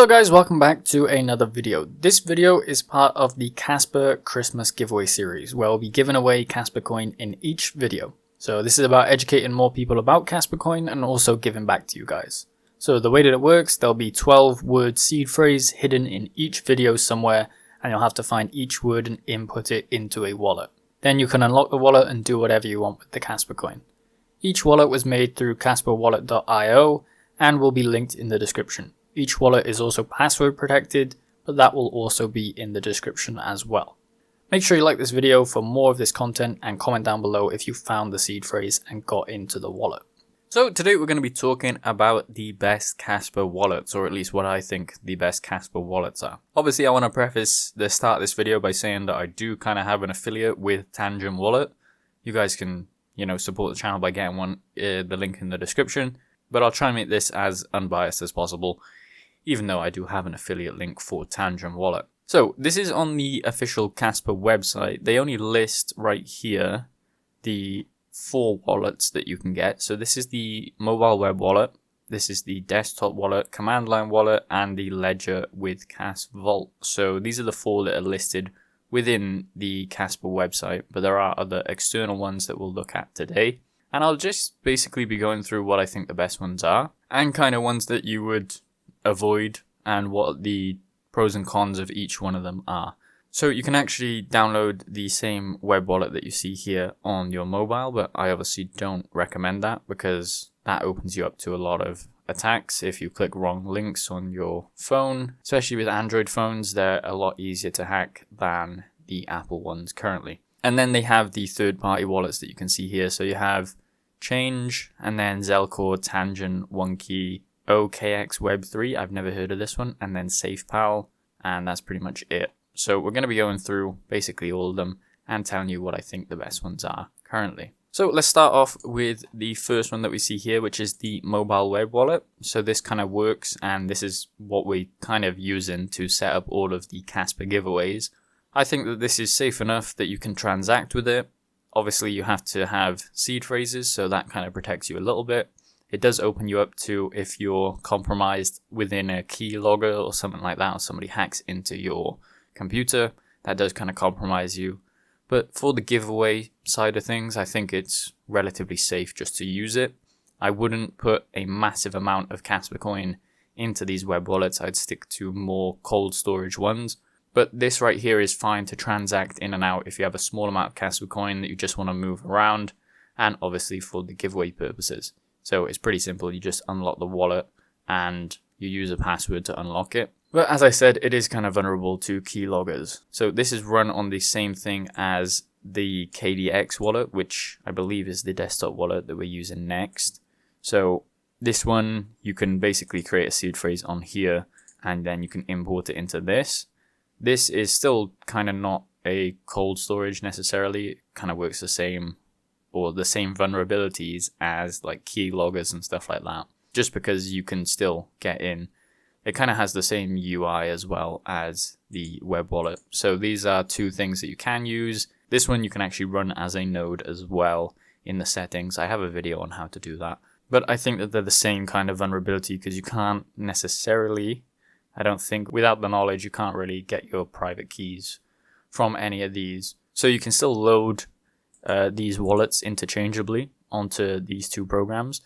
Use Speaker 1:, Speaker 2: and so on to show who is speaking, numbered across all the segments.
Speaker 1: So guys, welcome back to another video. This video is part of the Kaspa Christmas giveaway series, where I'll be giving away Kaspa coin in each video. So this is about educating more people about Kaspa coin and also giving back to you guys. So the way that it works, there'll be 12 word seed phrase hidden in each video somewhere, and you'll have to find each word and input it into a wallet. Then you can unlock the wallet and do whatever you want with the Kaspa coin. Each wallet was made through kaspawallet.io and will be linked in the description. Each wallet is also password protected, but that will also be in the description as well. Make sure you like this video for more of this content and comment down below if you found the seed phrase and got into the wallet.
Speaker 2: So today we're going to be talking about the best Kaspa wallets, or at least what I think the best Kaspa wallets are. Obviously I want to preface the start of this video by saying that I do kind of have an affiliate with Tangent Wallet. You guys can, support the channel by getting one, the link in the description, but I'll try and make this as unbiased as possible, even though I do have an affiliate link for Tangent Wallet. So this is on the official Kaspa website. They only list right here the 4 wallets that you can get. So this is the mobile web wallet, this is the desktop wallet, command line wallet, and the ledger with Kas Vault. So these are the 4 that are listed within the Kaspa website, but there are other external ones that we'll look at today. And I'll just basically be going through what I think the best ones are, and kind of ones that you would avoid, and what the pros and cons of each one of them are. So you can actually download the same web wallet that you see here on your mobile, but I obviously don't recommend that because that opens you up to a lot of attacks if you click wrong links on your phone. Especially with Android phones, they're a lot easier to hack than the Apple ones currently. And then they have the third-party wallets that you can see here. So you have Change, and then Zelcore, Tangent, OneKey, OKX Web3, I've never heard of this one, and then SafePal, and that's pretty much it. So we're going to be going through basically all of them and telling you what I think the best ones are currently. So let's start off with the first one that we see here, which is the mobile web wallet. So this kind of works, and this is what we kind of using to set up all of the Kaspa giveaways. I think that this is safe enough that you can transact with it. Obviously you have to have seed phrases, so that kind of protects you a little bit. It does open you up to, if you're compromised within a keylogger or something like that, or somebody hacks into your computer, that does kind of compromise you. But for the giveaway side of things, I think it's relatively safe just to use it. I wouldn't put a massive amount of Kaspa coin into these web wallets. I'd stick to more cold storage ones. But this right here is fine to transact in and out if you have a small amount of Kaspa coin that you just want to move around, and obviously for the giveaway purposes. So it's pretty simple. You just unlock the wallet and you use a password to unlock it. But as I said, it is kind of vulnerable to keyloggers. So this is run on the same thing as the KDX wallet, which I believe is the desktop wallet that we're using next. So this one, you can basically create a seed phrase on here, and then you can import it into this. This is still kind of not a cold storage necessarily. It kind of works the same, or the same vulnerabilities as like keyloggers and stuff like that, just because you can still get in. It kind of has the same UI as well as the web wallet. So these are 2 things that you can use. This one you can actually run as a node as well in the settings. I have a video on how to do that. But I think that they're the same kind of vulnerability, because you can't necessarily, I don't think, without the knowledge, you can't really get your private keys from any of these. So you can still load these wallets interchangeably onto these 2 programs.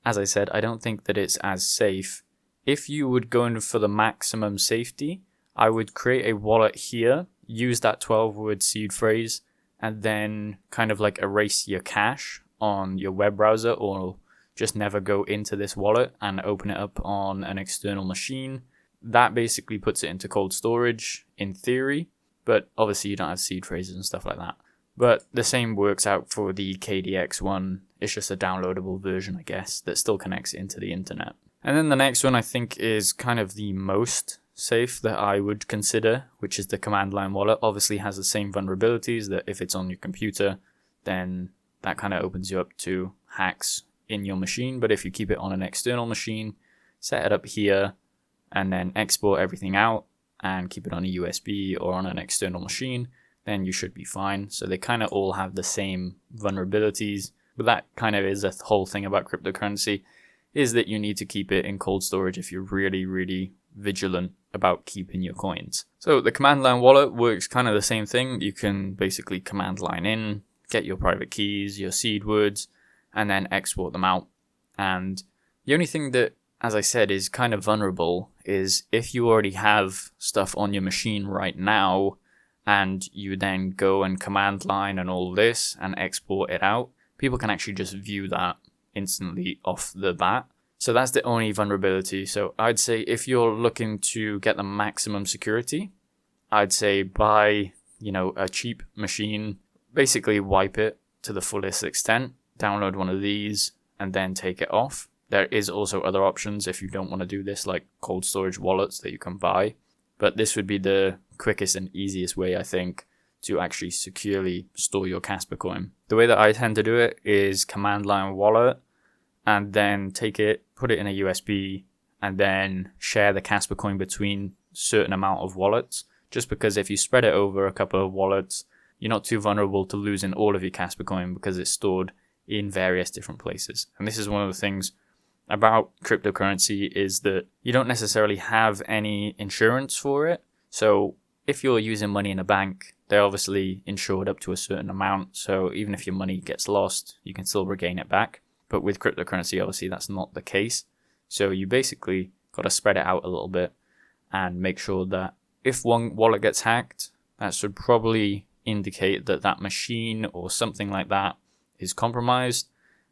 Speaker 2: As I said, I don't think that it's as safe. If you would go in for the maximum safety, I would create a wallet here, use that 12-word seed phrase, and then kind of like erase your cache on your web browser, or just never go into this wallet and open it up on an external machine. That basically puts it into cold storage in theory, but obviously you don't have seed phrases and stuff like that. But the same works out for the KDX one. It's just a downloadable version, I guess, that still connects into the internet. And then the next one I think is kind of the most safe that I would consider, which is the command line wallet. Obviously has the same vulnerabilities, that if it's on your computer, then that kind of opens you up to hacks in your machine. But if you keep it on an external machine, set it up here, and then export everything out and keep it on a USB or on an external machine, then you should be fine. So they kind of all have the same vulnerabilities, but that kind of is a whole thing about cryptocurrency, is that you need to keep it in cold storage if you really, really vigilant about keeping your coins. So the command line wallet works kind of the same thing. You can basically command line in, get your private keys, your seed words, and then export them out. And the only thing that, as I said, is kind of vulnerable is if you already have stuff on your machine right now and you then go and command line and all this and export it out, people can actually just view that instantly off the bat. So that's the only vulnerability. So I'd say if you're looking to get the maximum security, I'd say buy, a cheap machine, basically wipe it to the fullest extent, download one of these, and then take it off. There is also other options if you don't want to do this, like cold storage wallets that you can buy. But this would be the quickest and easiest way, I think, to actually securely store your Kaspa coin. The way that I tend to do it is command line wallet, and then take it, put it in a USB, and then share the Kaspa coin between certain amount of wallets. Just because if you spread it over a couple of wallets, you're not too vulnerable to losing all of your Kaspa coin because it's stored in various different places. And this is one of the things about cryptocurrency, is that you don't necessarily have any insurance for it. So if you're using money in a bank, they're obviously insured up to a certain amount. So even if your money gets lost, you can still regain it back. But with cryptocurrency, obviously that's not the case. So you basically got to spread it out a little bit and make sure that if one wallet gets hacked, that should probably indicate that that machine or something like that is compromised.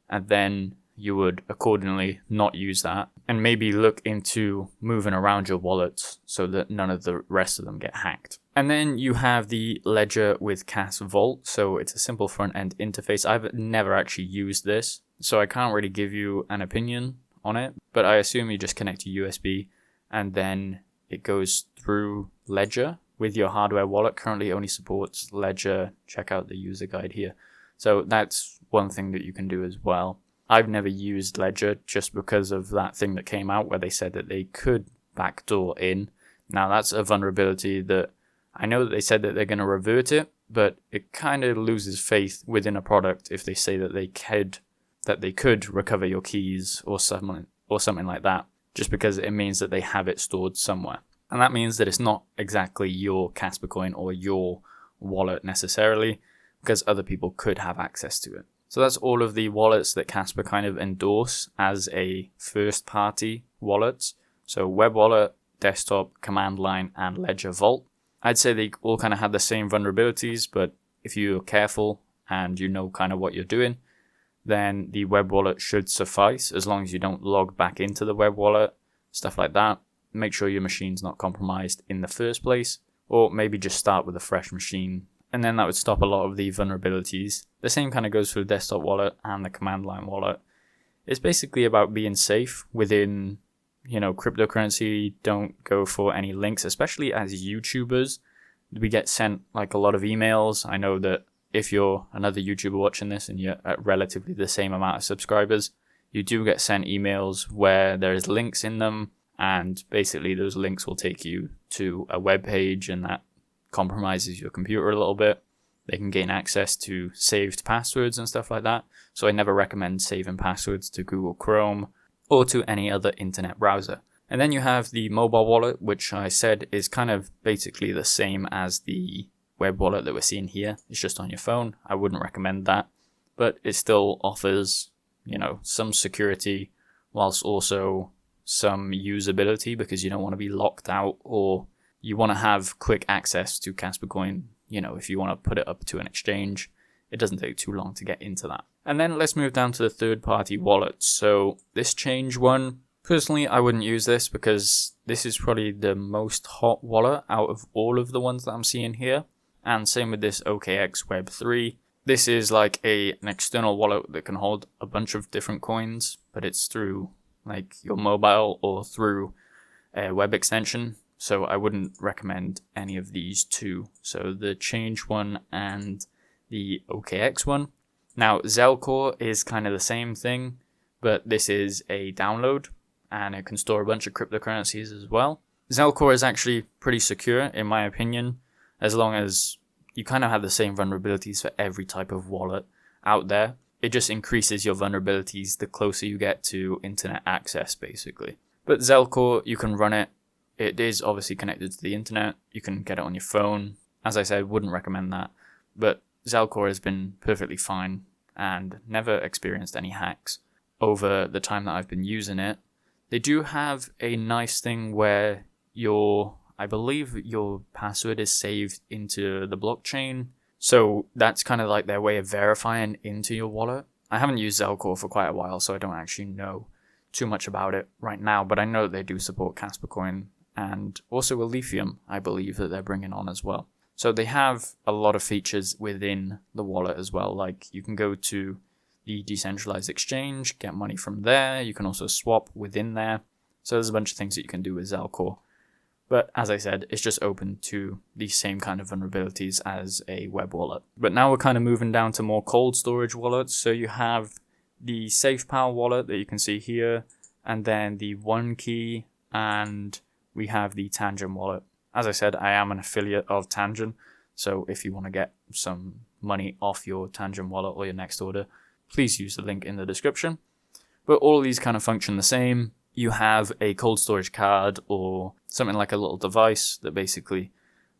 Speaker 2: And then you would accordingly not use that, and maybe look into moving around your wallets so that none of the rest of them get hacked. And then you have the Ledger with Cas Vault. So it's a simple front end interface. I've never actually used this, so I can't really give you an opinion on it, but I assume you just connect your USB and then it goes through Ledger with your hardware wallet. Currently only supports Ledger. Check out the user guide here. So that's one thing that you can do as well. I've never used Ledger just because of that thing that came out where they said that they could backdoor in. Now that's a vulnerability that I know that they said that they're going to revert it, but it kind of loses faith within a product if they say that they could recover your keys or something like that, just because it means that they have it stored somewhere. And that means that it's not exactly your Kaspa coin or your wallet necessarily, because other people could have access to it. So that's all of the wallets that Kaspa kind of endorse as a first party wallet. So web wallet, desktop, command line, and Ledger Vault. I'd say they all kind of have the same vulnerabilities, but if you're careful and you know kind of what you're doing, then the web wallet should suffice as long as you don't log back into the web wallet, stuff like that. Make sure your machine's not compromised in the first place, or maybe just start with a fresh machine, and then that would stop a lot of the vulnerabilities. The same kind of goes for the desktop wallet and the command line wallet. It's basically about being safe within, cryptocurrency. Don't go for any links, especially as YouTubers. We get sent like a lot of emails. I know that if you're another YouTuber watching this and you're at relatively the same amount of subscribers, you do get sent emails where there's links in them, and basically those links will take you to a web page, and that compromises your computer a little bit. They can gain access to saved passwords and stuff like that. So I never recommend saving passwords to Google Chrome or to any other internet browser. And then you have the mobile wallet, which I said is kind of basically the same as the web wallet that we're seeing here. It's just on your phone. I wouldn't recommend that, but it still offers, some security whilst also some usability, because you don't want to be locked out, or you want to have quick access to Kaspa coin. If you want to put it up to an exchange, it doesn't take too long to get into that. And then let's move down to the third-party wallets. So this Change one, personally, I wouldn't use this because this is probably the most hot wallet out of all of the ones that I'm seeing here. And same with this OKX Web 3. This is like an external wallet that can hold a bunch of different coins, but it's through like your mobile or through a web extension. So I wouldn't recommend any of these two. So the Change one and the OKX one. Now Zelcore is kind of the same thing, but this is a download and it can store a bunch of cryptocurrencies as well. Zelcore is actually pretty secure in my opinion, as long as you kind of have the same vulnerabilities for every type of wallet out there. It just increases your vulnerabilities the closer you get to internet access basically. But Zelcore, you can run it It is obviously connected to the internet. You can get it on your phone. As I said, wouldn't recommend that. But Zelcore has been perfectly fine and never experienced any hacks over the time that I've been using it. They do have a nice thing where I believe your password is saved into the blockchain. So that's kind of like their way of verifying into your wallet. I haven't used Zelcore for quite a while, so I don't actually know too much about it right now, but I know that they do support Kaspa Coin and also Lithium, I believe, that they're bringing on as well. So they have a lot of features within the wallet as well. Like you can go to the decentralized exchange, get money from there. You can also swap within there. So there's a bunch of things that you can do with Zelcore. But as I said, it's just open to the same kind of vulnerabilities as a web wallet. But now we're kind of moving down to more cold storage wallets. So you have the SafePal wallet that you can see here, and then the OneKey, and we have the Tangent wallet. As I said, I am an affiliate of Tangent, so if you want to get some money off your Tangent wallet or your next order, please use the link in the description. But all of these kind of function the same. You have a cold storage card or something like a little device that basically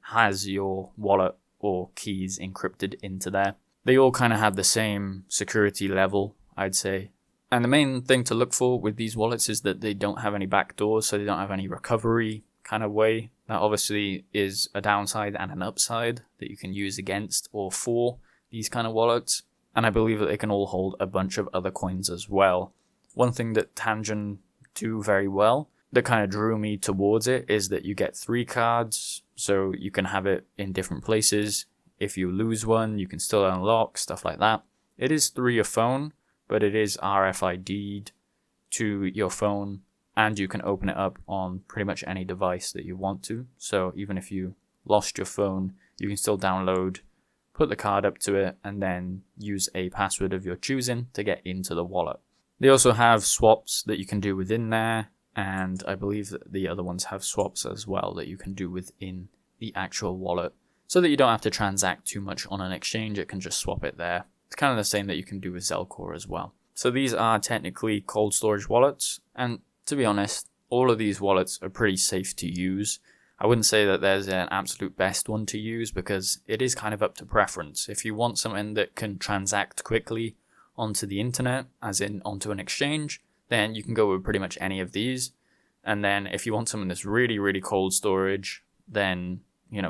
Speaker 2: has your wallet or keys encrypted into there. They all kind of have the same security level, I'd say. And the main thing to look for with these wallets is that they don't have any backdoors, so they don't have any recovery kind of way. That obviously is a downside and an upside that you can use against or for these kind of wallets. And I believe that they can all hold a bunch of other coins as well. One thing that Tangent do very well that kind of drew me towards it is that you get 3 cards, so you can have it in different places. If you lose one, you can still unlock, stuff like that. It is through your phone, but it is RFID'd to your phone, and you can open it up on pretty much any device that you want to. So even if you lost your phone, you can still download, put the card up to it, and then use a password of your choosing to get into the wallet. They also have swaps that you can do within there, and I believe that the other ones have swaps as well that you can do within the actual wallet, so that you don't have to transact too much on an exchange. It can just swap it there. It's kind of the same that you can do with Zelcore as well. So these are technically cold storage wallets, and to be honest, all of these wallets are pretty safe to use. I wouldn't say that there's an absolute best one to use because it is kind of up to preference. If you want something that can transact quickly onto the internet, as in onto an exchange, then you can go with pretty much any of these. And then if you want something that's really, really cold storage, then,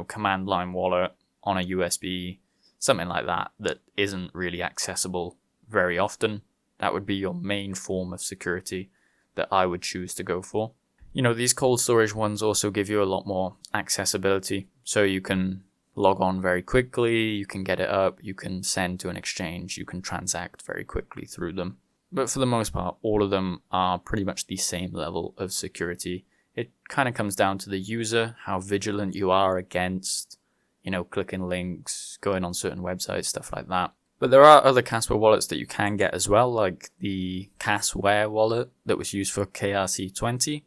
Speaker 2: command line wallet on a USB, something like that, that isn't really accessible very often. That would be your main form of security that I would choose to go for. These cold storage ones also give you a lot more accessibility. So you can log on very quickly, you can get it up, you can send to an exchange, you can transact very quickly through them. But for the most part, all of them are pretty much the same level of security. It kind of comes down to the user, how vigilant you are against, clicking links, going on certain websites, stuff like that. But there are other Kaspa wallets that you can get as well, like the Kasware wallet that was used for KRC20.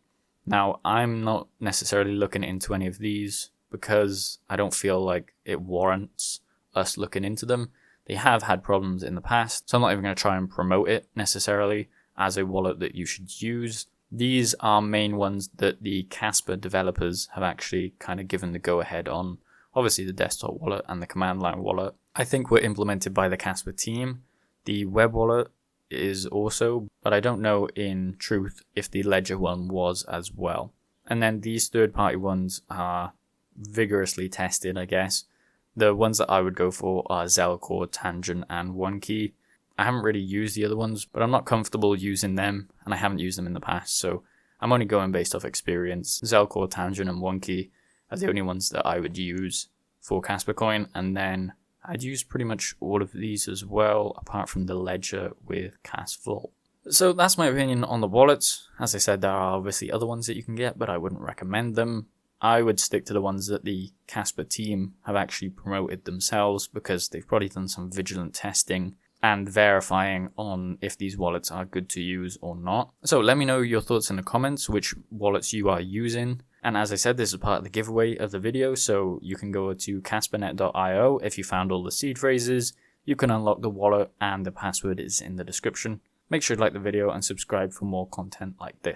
Speaker 2: Now, I'm not necessarily looking into any of these because I don't feel like it warrants us looking into them. They have had problems in the past, so I'm not even going to try and promote it necessarily as a wallet that you should use. These are main ones that the Kaspa developers have actually kind of given the go-ahead on. Obviously the desktop wallet and the command line wallet, I think, were implemented by the Kaspa team. The web wallet is also, but I don't know in truth if the Ledger one was as well. And then these third-party ones are vigorously tested, I guess. The ones that I would go for are Zelcore, Tangent, and OneKey. I haven't really used the other ones, but I'm not comfortable using them, and I haven't used them in the past, so I'm only going based off experience. Zelcore, Tangent, and OneKey are the only ones that I would use for Kaspa Coin, and then I'd use pretty much all of these as well, apart from the Ledger with Kasvault. So that's my opinion on the wallets. As I said, there are obviously other ones that you can get, but I wouldn't recommend them. I would stick to the ones that the Kaspa team have actually promoted themselves because they've probably done some vigilant testing and verifying on if these wallets are good to use or not. So let me know your thoughts in the comments, which wallets you are using. And as I said, this is part of the giveaway of the video, so you can go to kaspanet.io. If you found all the seed phrases, you can unlock the wallet and the password is in the description. Make sure to like the video and subscribe for more content like this.